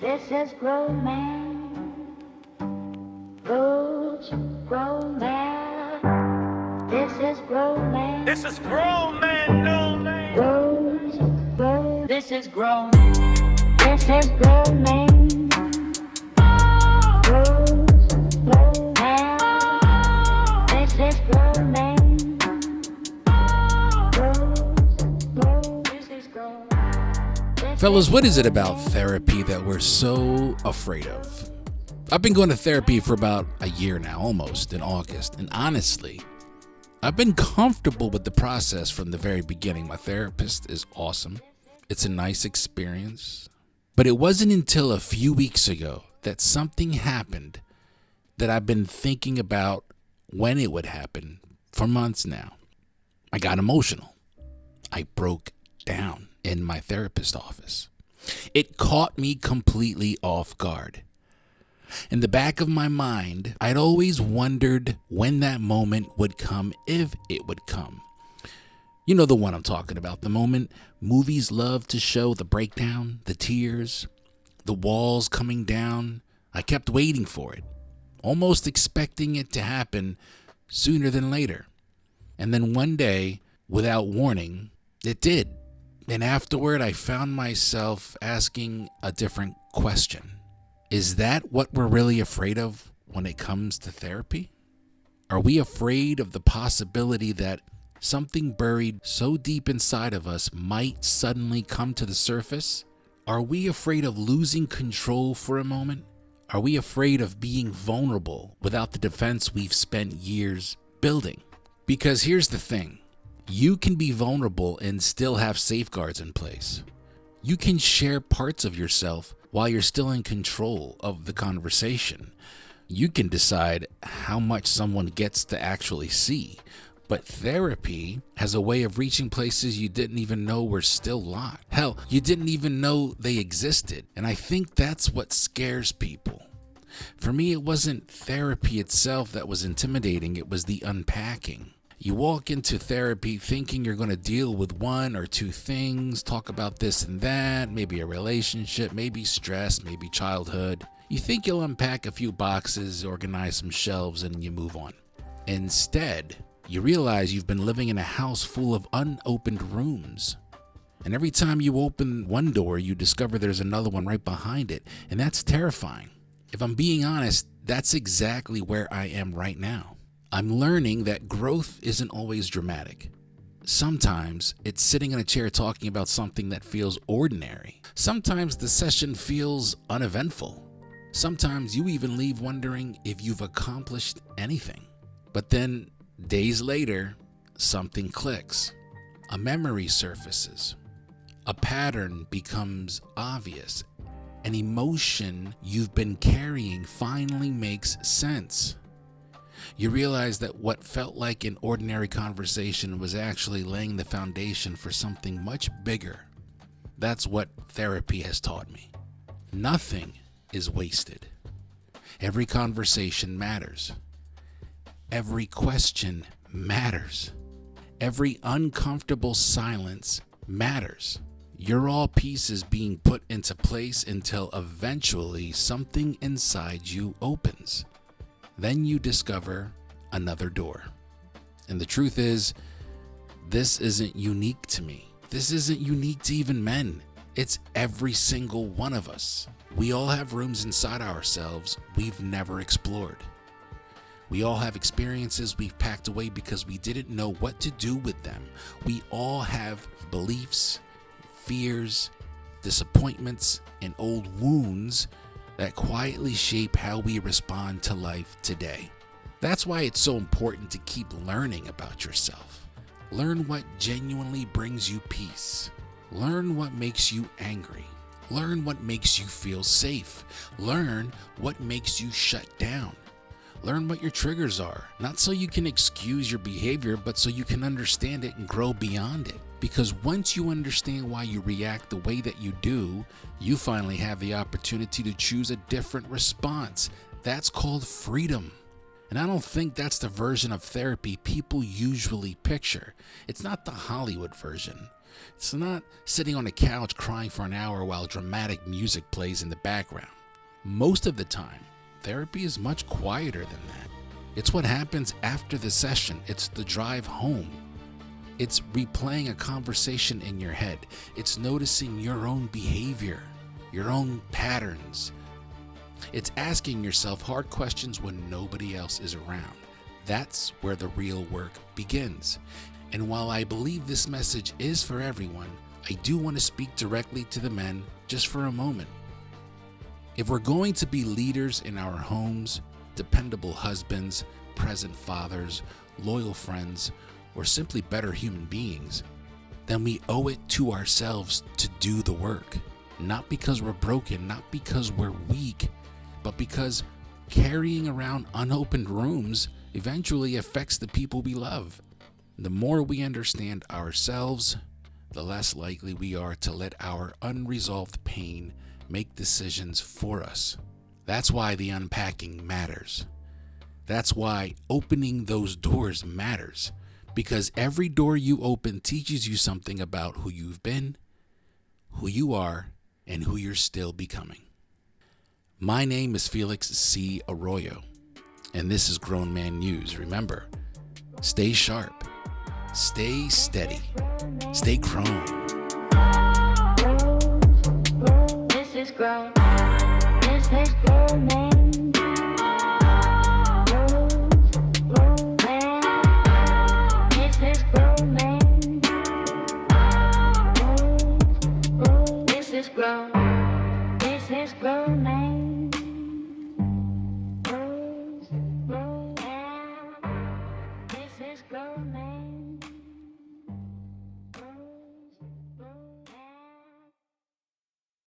This is grown man. Roads, grown man. This is grown man. This is grown man, no man. Roads, grown. This is grown. This is grown man. Roads, grown man. This is grown man. Roads, grown. This is grown. Fellas, what is it about therapy that we're so afraid of? I've been going to therapy for about a year now, almost, in August. And honestly, I've been comfortable with the process from the very beginning. My therapist is awesome. It's a nice experience. But it wasn't until a few weeks ago that something happened that I've been thinking about when it would happen for months now. I got emotional. I broke down in my therapist's office. It caught me completely off guard. In the back of my mind, I'd always wondered when that moment would come, if it would come. You know the one I'm talking about, the moment movies love to show, the breakdown, the tears, the walls coming down. I kept waiting for it, almost expecting it to happen sooner than later. And then one day, without warning, it did. And afterward, I found myself asking a different question. Is that what we're really afraid of when it comes to therapy? Are we afraid of the possibility that something buried so deep inside of us might suddenly come to the surface? Are we afraid of losing control for a moment? Are we afraid of being vulnerable without the defense we've spent years building? Because here's the thing. You can be vulnerable and still have safeguards in place. You can share parts of yourself while you're still in control of the conversation. You can decide how much someone gets to actually see. But therapy has a way of reaching places you didn't even know were still locked. Hell, you didn't even know they existed. And I think that's what scares people. For me, it wasn't therapy itself that was intimidating. It was the unpacking. You walk into therapy thinking you're going to deal with one or two things, talk about this and that, maybe a relationship, maybe stress, maybe childhood. You think you'll unpack a few boxes, organize some shelves, and you move on. Instead, you realize you've been living in a house full of unopened rooms. And every time you open one door, you discover there's another one right behind it. And that's terrifying. If I'm being honest, that's exactly where I am right now. I'm learning that growth isn't always dramatic. Sometimes it's sitting in a chair talking about something that feels ordinary. Sometimes the session feels uneventful. Sometimes you even leave wondering if you've accomplished anything. But then, days later, something clicks. A memory surfaces. A pattern becomes obvious. An emotion you've been carrying finally makes sense. You realize that what felt like an ordinary conversation was actually laying the foundation for something much bigger. That's what therapy has taught me. Nothing is wasted. Every conversation matters. Every question matters. Every uncomfortable silence matters. You're all pieces being put into place until eventually something inside you opens. Then you discover another door. And the truth is, this isn't unique to me. This isn't unique to even men. It's every single one of us. We all have rooms inside ourselves we've never explored. We all have experiences we've packed away because we didn't know what to do with them. We all have beliefs, fears, disappointments, and old wounds that quietly shape how we respond to life today. That's why it's so important to keep learning about yourself. Learn what genuinely brings you peace. Learn what makes you angry. Learn what makes you feel safe. Learn what makes you shut down. Learn what your triggers are, not so you can excuse your behavior, but so you can understand it and grow beyond it. Because once you understand why you react the way that you do, you finally have the opportunity to choose a different response. That's called freedom. And I don't think that's the version of therapy people usually picture. It's not the Hollywood version. It's not sitting on a couch crying for an hour while dramatic music plays in the background. Most of the time, therapy is much quieter than that. It's what happens after the session. It's the drive home. It's replaying a conversation in your head. It's noticing your own behavior, your own patterns. It's asking yourself hard questions when nobody else is around. That's where the real work begins. And while I believe this message is for everyone, I do want to speak directly to the men just for a moment. If we're going to be leaders in our homes, dependable husbands, present fathers, loyal friends, or simply better human beings, then we owe it to ourselves to do the work. Not because we're broken, not because we're weak, but because carrying around unopened rooms eventually affects the people we love. The more we understand ourselves, the less likely we are to let our unresolved pain make decisions for us. That's why the unpacking matters. That's why opening those doors matters. Because every door you open teaches you something about who you've been, who you are, and who you're still becoming. My name is Felix C. Arroyo, and this is Grown Man News. Remember, stay sharp, stay steady, stay grown. This is grown. This is grown man. This is grown man. This is grown. This is grown man.